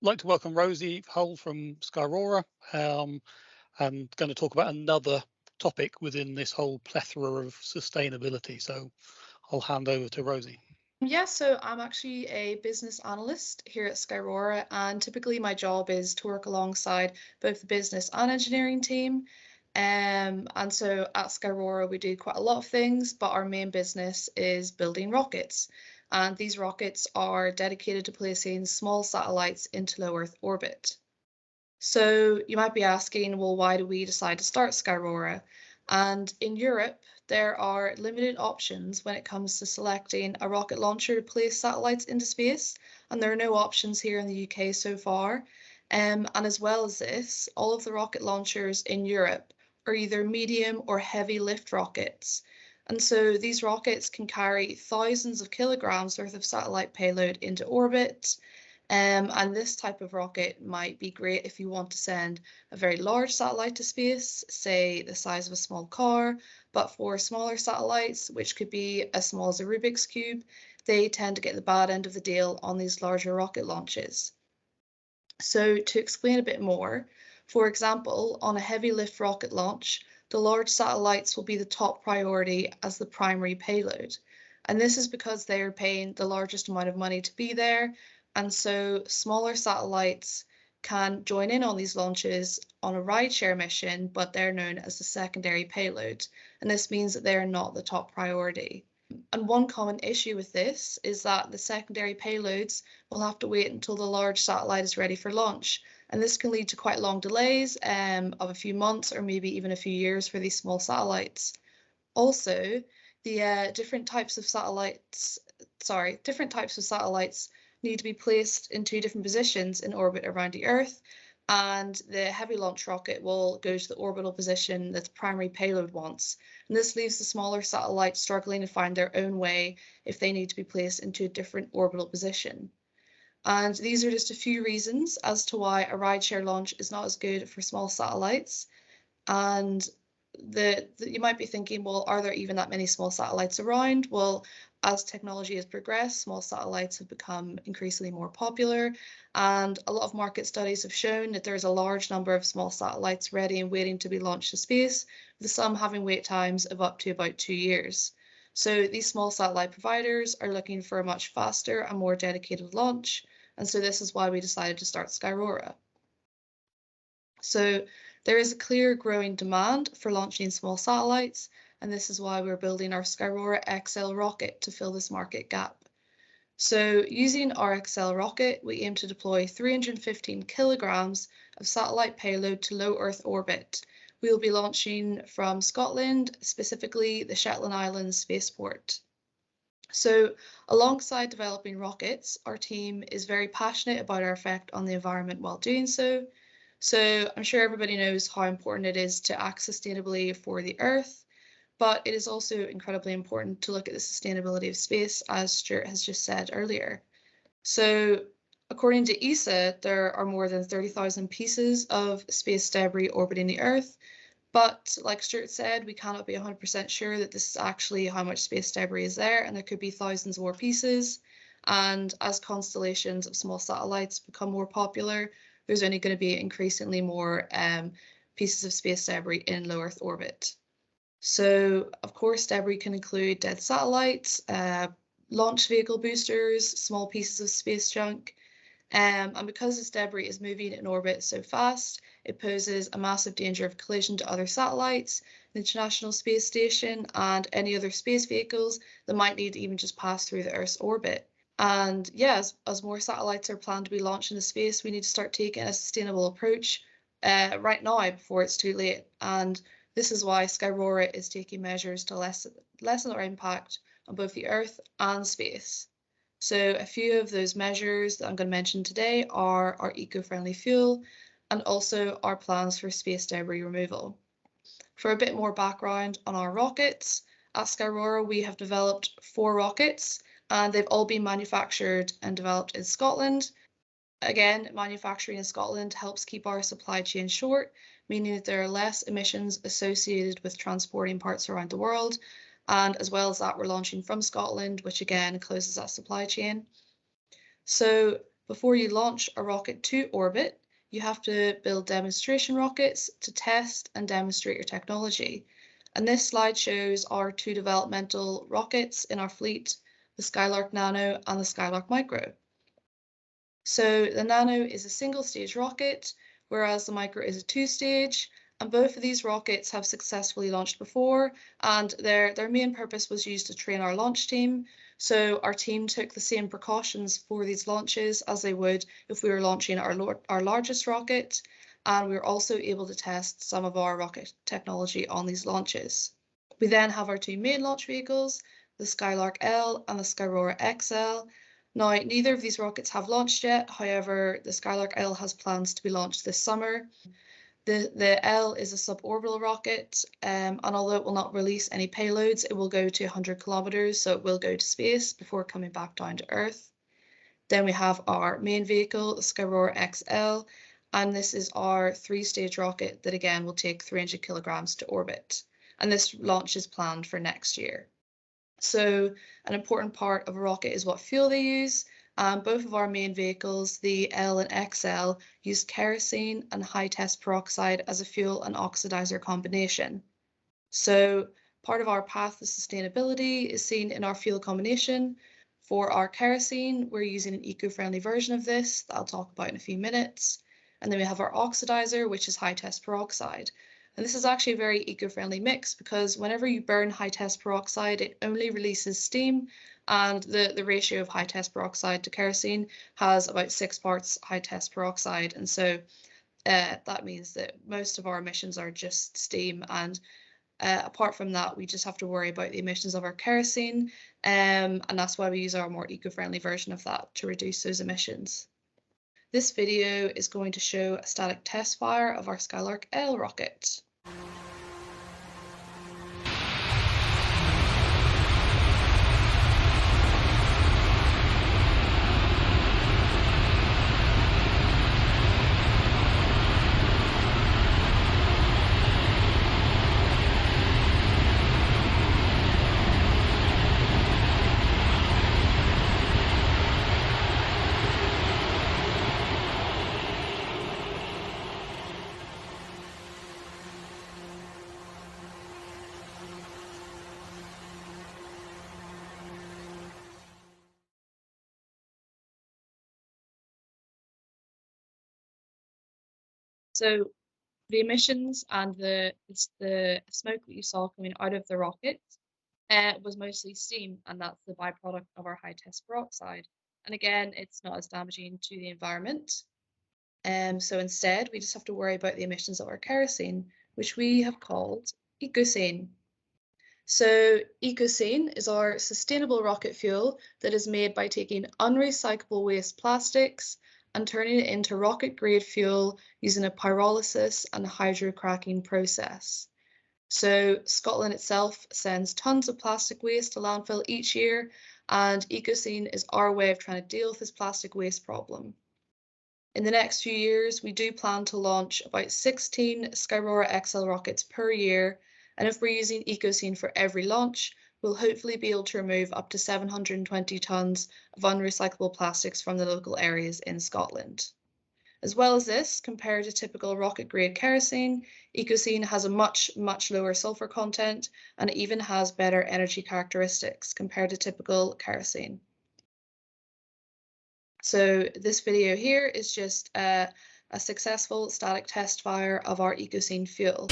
like to welcome Rosie Hull from Skyrora. I'm going to talk about another topic within this whole plethora of sustainability. So I'll hand over to Rosie. So I'm actually a business analyst here at Skyrora, and typically my job is to work alongside both the business and engineering team. And so at Skyrora, we do quite a lot of things, but our main business is building rockets. And these rockets are dedicated to placing small satellites into low Earth orbit. So you might be asking, well, why do we decide to start Skyrora? And in Europe, there are limited options when it comes to selecting a rocket launcher to place satellites into space, and there are no options here in the UK so far. And as well as this, all of the rocket launchers in Europe are either medium or heavy lift rockets. And so these rockets can carry thousands of kilograms worth of satellite payload into orbit. And this type of rocket might be great if you want to send a very large satellite to space, say the size of a small car, but for smaller satellites, which could be as small as a Rubik's Cube, they tend to get the bad end of the deal on these larger rocket launches. So to explain a bit more, for example, on a heavy lift rocket launch, the large satellites will be the top priority as the primary payload. And this is because they are paying the largest amount of money to be there, and so smaller satellites can join in on these launches on a rideshare mission, but they're known as the secondary payload. And this means that they are not the top priority. And one common issue with this is that the secondary payloads will have to wait until the large satellite is ready for launch. And this can lead to quite long delays of a few months or maybe even a few years for these small satellites. Also, the different types of satellites need to be placed in two different positions in orbit around the Earth, and the heavy launch rocket will go to the orbital position that the primary payload wants. And this leaves the smaller satellites struggling to find their own way if they need to be placed into a different orbital position. And these are just a few reasons as to why a rideshare launch is not as good for small satellites. And you might be thinking, well, are there even that many small satellites around? Well, as technology has progressed, small satellites have become increasingly more popular, and a lot of market studies have shown that there's a large number of small satellites ready and waiting to be launched to space, with some having wait times of up to about 2 years. So these small satellite providers are looking for a much faster and more dedicated launch, and so this is why we decided to start Skyrora. So there is a clear growing demand for launching small satellites, and this is why we're building our Skyrora XL rocket to fill this market gap. So using our XL rocket, we aim to deploy 315 kilograms of satellite payload to low Earth orbit. We will be launching from Scotland, specifically the Shetland Islands spaceport. So alongside developing rockets, our team is very passionate about our effect on the environment while doing so. So I'm sure everybody knows how important it is to act sustainably for the Earth, but it is also incredibly important to look at the sustainability of space, as Stuart has just said earlier. So according to ESA, there are more than 30,000 pieces of space debris orbiting the Earth, but like Stuart said, we cannot be 100% sure that this is actually how much space debris is there, and there could be thousands more pieces. And as constellations of small satellites become more popular, there's only going to be increasingly more pieces of space debris in low Earth orbit. So, of course, debris can include dead satellites, launch vehicle boosters, small pieces of space junk. And because this debris is moving in orbit so fast, it poses a massive danger of collision to other satellites, the International Space Station, and any other space vehicles that might need to even just pass through the Earth's orbit. And yes, as more satellites are planned to be launched into space, we need to start taking a sustainable approach right now before it's too late. And this is why Skyrora is taking measures to lessen our impact on both the Earth and space. So a few of those measures that I'm going to mention today are our eco-friendly fuel and also our plans for space debris removal. For a bit more background on our rockets, at Skyrora we have developed 4 rockets, and they've all been manufactured and developed in Scotland. Again, manufacturing in Scotland helps keep our supply chain short, meaning that there are less emissions associated with transporting parts around the world. And as well as that, we're launching from Scotland, which again closes that supply chain. So before you launch a rocket to orbit, you have to build demonstration rockets to test and demonstrate your technology. And this slide shows our two developmental rockets in our fleet, the Skylark Nano and the Skylark Micro. So the Nano is a single-stage rocket, whereas the Micro is a two-stage, and both of these rockets have successfully launched before, and their main purpose was used to train our launch team. So our team took the same precautions for these launches as they would if we were launching our largest rocket, and we were also able to test some of our rocket technology on these launches. We then have our two main launch vehicles, the Skylark L and the Skyrora XL. Now, neither of these rockets have launched yet. However, the Skylark L has plans to be launched this summer. The L is a suborbital rocket, and although it will not release any payloads, it will go to 100 kilometers, so it will go to space before coming back down to Earth. Then we have our main vehicle, the Skyrora XL, and this is our three-stage rocket that again will take 300 kilograms to orbit. And this launch is planned for next year. So an important part of a rocket is what fuel they use. Both of our main vehicles, the L and XL, use kerosene and high-test peroxide as a fuel and oxidizer combination. So part of our path to sustainability is seen in our fuel combination. For our kerosene, we're using an eco-friendly version of this that I'll talk about in a few minutes. And then we have our oxidizer, which is high-test peroxide. And this is actually a very eco-friendly mix because whenever you burn high-test peroxide, it only releases steam, and the ratio of high-test peroxide to kerosene has about 6 parts high-test peroxide. And so that means that most of our emissions are just steam, and apart from that, we just have to worry about the emissions of our kerosene, and that's why we use our more eco-friendly version of that to reduce those emissions. This video is going to show a static test fire of our Skylark L rocket. So the emissions and the smoke that you saw coming out of the rocket was mostly steam, and that's the byproduct of our high-test peroxide. And again, it's not as damaging to the environment. So instead, we just have to worry about the emissions of our kerosene, which we have called Ecosyn. So Ecosyn is our sustainable rocket fuel that is made by taking unrecyclable waste plastics and turning it into rocket-grade fuel using a pyrolysis and hydrocracking process. So Scotland itself sends tons of plastic waste to landfill each year, and Ecosyn is our way of trying to deal with this plastic waste problem. In the next few years, we do plan to launch about 16 Skyrora XL rockets per year, and if we're using Ecosyn for every launch, we'll hopefully be able to remove up to 720 tons of unrecyclable plastics from the local areas in Scotland. As well as this, compared to typical rocket-grade kerosene, Ecosyn has a much lower sulfur content, and it even has better energy characteristics compared to typical kerosene. So this video here is just a successful static test fire of our Ecosyn fuel.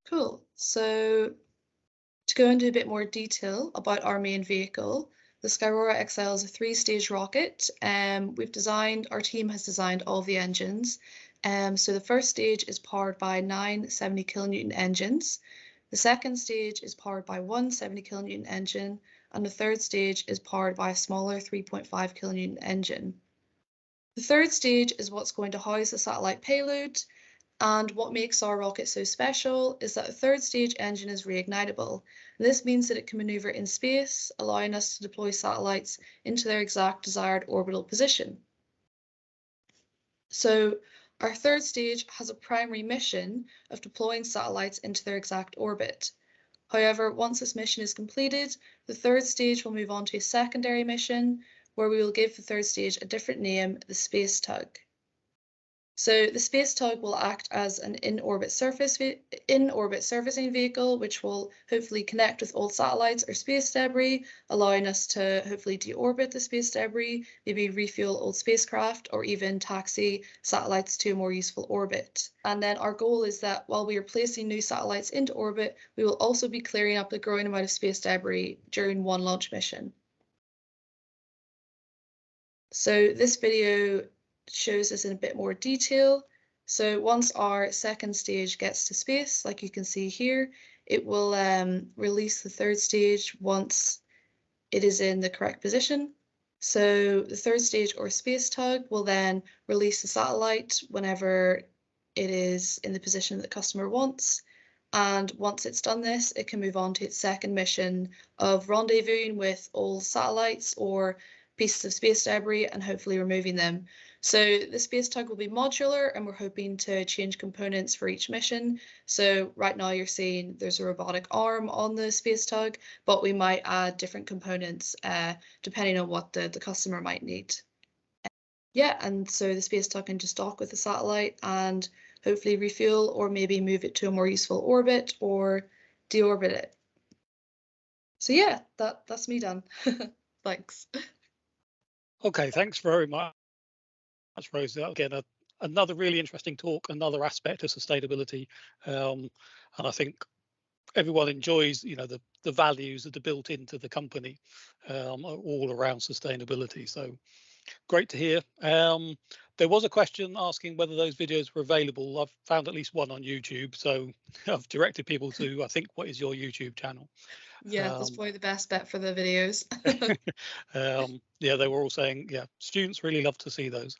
Cool. So to go into a bit more detail about our main vehicle, the Skyrora XL is a 3-stage rocket. Our team has designed all the engines, So the first stage is powered by 9 70 kilonewton engines. The second stage is powered by one 70 kilonewton engine, and the third stage is powered by a smaller 3.5 kilonewton engine. The third stage is what's going to house the satellite payload, and what makes our rocket so special is that the third stage engine is reignitable. This means that it can maneuver in space, allowing us to deploy satellites into their exact desired orbital position. So our third stage has a primary mission of deploying satellites into their exact orbit. However, once this mission is completed, the third stage will move on to a secondary mission where we will give the third stage a different name, the Space Tug. So the Space Tug will act as an in-orbit surfacing vehicle, which will hopefully connect with old satellites or space debris, allowing us to hopefully deorbit the space debris, maybe refuel old spacecraft, or even taxi satellites to a more useful orbit. And then our goal is that while we are placing new satellites into orbit, we will also be clearing up the growing amount of space debris during one launch mission. So this video shows this in a bit more detail. So once our second stage gets to space, like you can see here, it will release the third stage once it is in the correct position. So the third stage, or Space Tug, will then release the satellite whenever it is in the position that the customer wants. And once it's done this, it can move on to its second mission of rendezvousing with old satellites or pieces of space debris and hopefully removing them. So the Space Tug will be modular, and we're hoping to change components for each mission. So right now you're seeing there's a robotic arm on the Space Tug, but we might add different components depending on what the customer might need. Yeah, and so the Space Tug can just dock with the satellite and hopefully refuel, or maybe move it to a more useful orbit or deorbit it. So yeah, that's me done. Thanks. Okay, thanks very much, Rosie. Again, another really interesting talk, another aspect of sustainability, and I think everyone enjoys, the values that are built into the company, all around sustainability. So great to hear. There was a question asking whether those videos were available. I've found at least one on YouTube, so I've directed people to, I think, what is your YouTube channel? Yeah, that's probably the best bet for the videos. Yeah, they were all saying, yeah, students really love to see those.